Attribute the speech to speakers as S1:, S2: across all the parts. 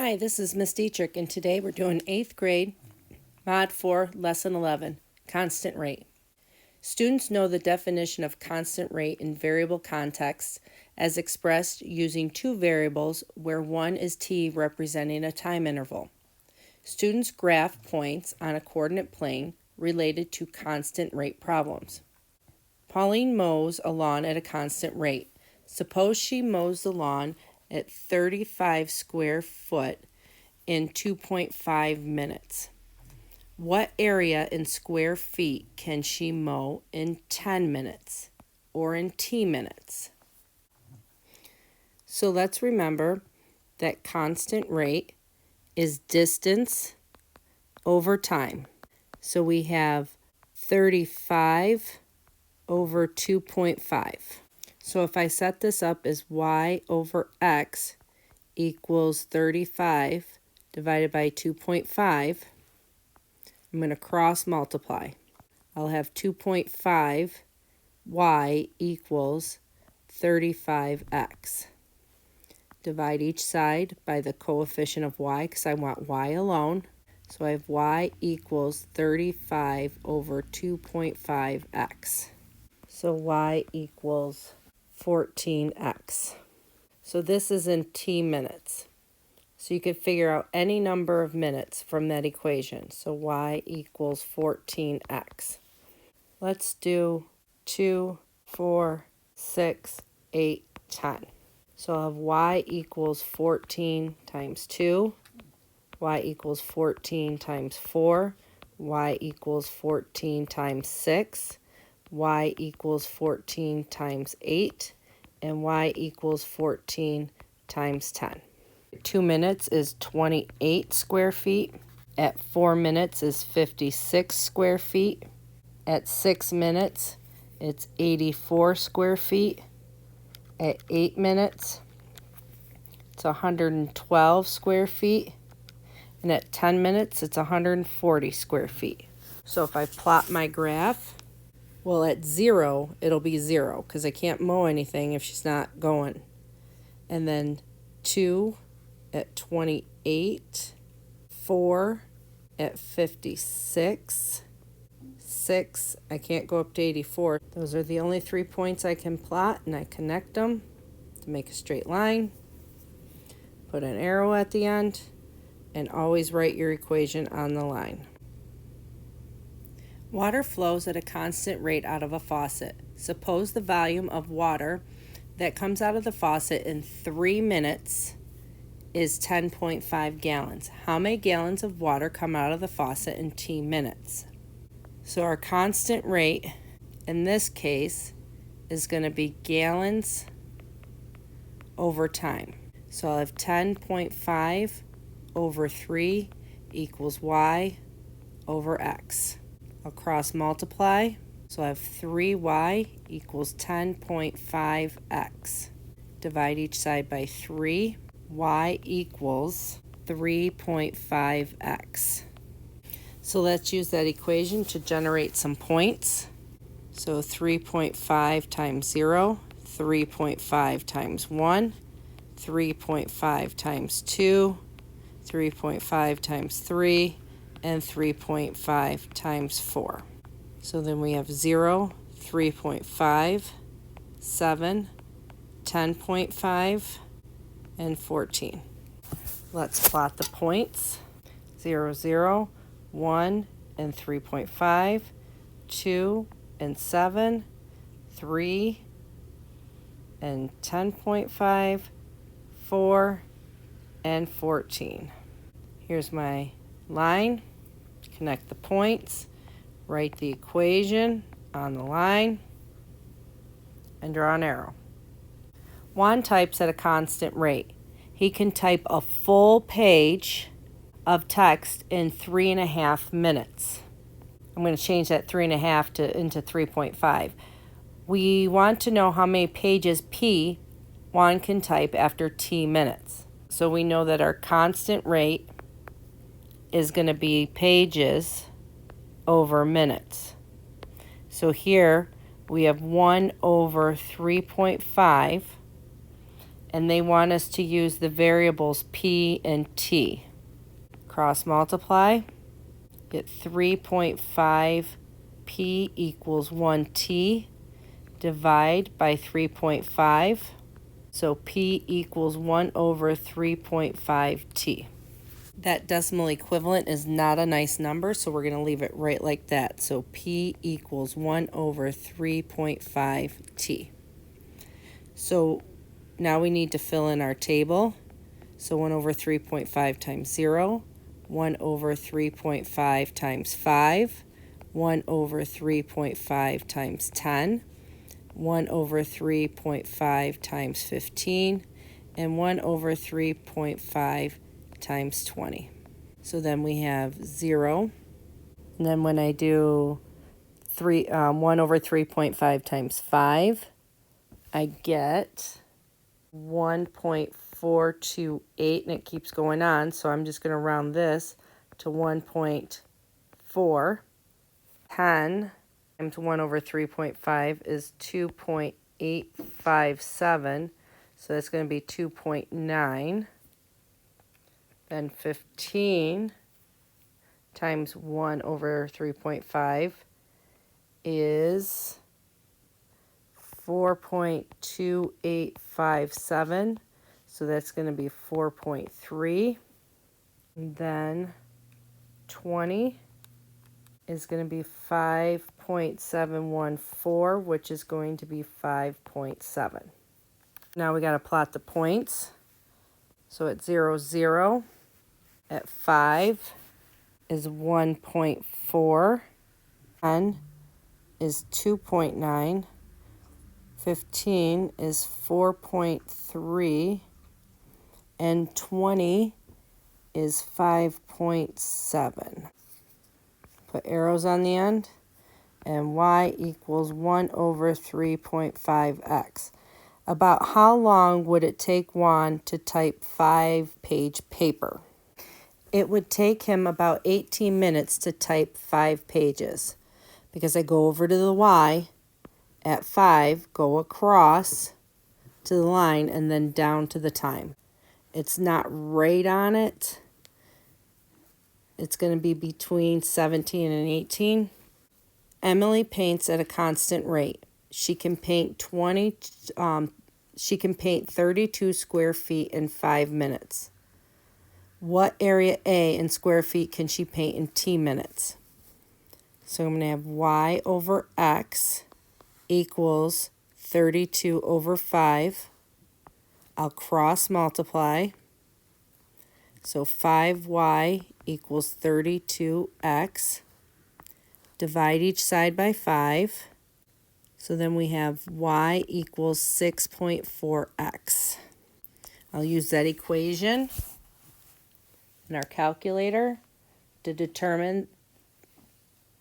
S1: Hi, this is Miss Dietrich, and today we're doing 8th grade, Mod 4, Lesson 11, Constant Rate. Students know the definition of constant rate in variable contexts as expressed using two variables where one is t representing a time interval. Students graph points on a coordinate plane related to constant rate problems. Pauline mows a lawn at a constant rate. Suppose she mows the lawn at 35 square foot in 2.5 minutes. What area in square feet can she mow in 10 minutes or in t minutes? So let's remember that constant rate is distance over time. So we have 35 over 2.5. So if I set this up as y over x equals 35 divided by 2.5, I'm going to cross multiply. I'll have 2.5 y equals 35x. Divide each side by the coefficient of y because I want y alone. So I have y equals 35 over 2.5x. So y equals 14x. So this is in t minutes. So you could figure out any number of minutes from that equation. So y equals 14x. Let's do 2, 4, 6, 8, 10. So I'll have y equals 14 times 2, y equals 14 times 4, y equals 14 times 6, y equals 14 times 8, and y equals 14 times 10. 2 minutes is 28 square feet. At 4 minutes is 56 square feet. At 6 minutes, it's 84 square feet. At 8 minutes, it's 112 square feet. And at 10 minutes, it's 140 square feet. So if I plot my graph, well, at 0, it'll be 0 because I can't mow anything if she's not going. And then 2 at 28, 4 at 56, 6, I can't go up to 84. Those are the only 3 points I can plot, and I connect them to make a straight line. Put an arrow at the end, and always write your equation on the line. Water flows at a constant rate out of a faucet. Suppose the volume of water that comes out of the faucet in 3 minutes is 10.5 gallons. How many gallons of water come out of the faucet in t minutes? So our constant rate in this case is going to be gallons over time. So I'll have 10.5 over 3 equals y over x. I'll cross multiply, so I have 3y equals 10.5x. Divide each side by 3. Y equals 3.5x. So let's use that equation to generate some points. So 3.5 times 0, 3.5 times 1, 3.5 times 2, 3.5 times 3, and 3.5 times 4. So then we have 0, 3.5, 7, 10.5, and 14. Let's plot the points. 0, 0, 1, and 3.5, 2, and 7, 3, and 10.5, 4, and 14. Here's my line. Connect the points, write the equation on the line, and draw an arrow. Juan types at a constant rate. He can type a full page of text in 3.5 minutes. I'm going to change that 3.5 into 3.5. We want to know how many pages P Juan can type after t minutes. So we know that our constant rate is going to be pages over minutes. So here we have 1 over 3.5, and they want us to use the variables P and T. Cross multiply, get 3.5 P equals 1T, divide by 3.5, so P equals 1 over 3.5T. That decimal equivalent is not a nice number, so we're going to leave it right like that. So P equals 1 over 3.5T. So now we need to fill in our table. So 1 over 3.5 times 0, 1 over 3.5 times 5, 1 over 3.5 times 10, 1 over 3.5 times 15, and 1 over 3.5 times 20. So then we have 0. And then when I do 1 over 3.5 times 5, I get 1.428, and it keeps going on, so I'm just going to round this to 1.4. 10 times 1 over 3.5 is 2.857, so that's going to be 2.9. Then 15 times 1 over 3.5 is 4.2857, so that's going to be 4.3. Then 20 is going to be 5.714, which is going to be 5.7. Now we got to plot the points. So at 0, 0, at 5 is 1.4, 10 is 2.9, 15 is 4.3, and 20 is 5.7. Put arrows on the end, and y equals 1 over 3.5x. About how long would it take Juan to type 5-page paper? It would take him about 18 minutes to type 5 pages, because I go over to the y at 5, go across to the line, and then down to the time. It's not right on it. It's going to be between 17 and 18. Emily paints at a constant rate. She can paint 32 square feet in 5 minutes. What area A in square feet can she paint in T minutes? So I'm going to have y over x equals 32 over 5. I'll cross multiply. So 5y equals 32x. Divide each side by 5. So then we have y equals 6.4x. I'll use that equation in our calculator to determine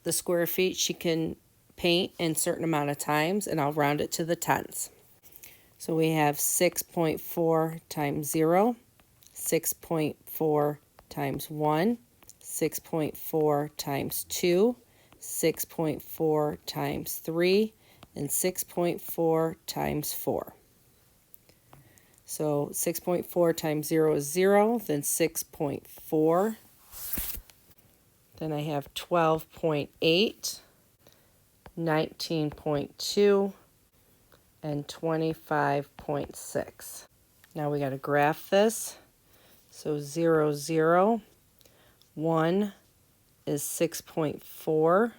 S1: the square feet she can paint in a certain amount of times, and I'll round it to the tens. So we have 6.4 times 0, 6.4 times 1, 6.4 times 2, 6.4 times 3, and 6.4 times 4. So 6.4 times 0 is 0, then 6.4. Then I have 12.8, 19.2, and 25.6. Now we got to graph this. So 0, 0, 1 is 6.4,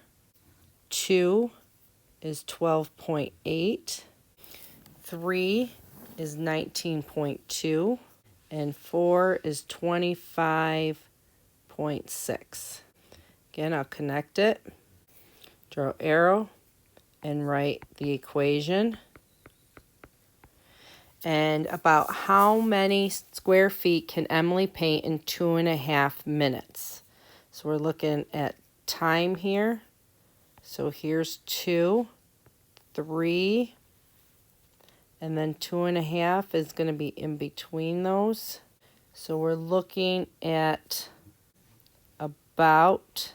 S1: 2 is 12.8, 3 is 19.2, and 4 is 25.6. Again, I'll connect it, draw arrow, and write the equation. And about how many square feet can Emily paint in 2.5 minutes? So we're looking at time here. So here's 2, 3, and then 2.5 is going to be in between those. So we're looking at about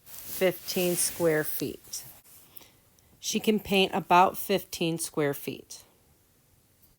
S1: 15 square feet. She can paint about 15 square feet.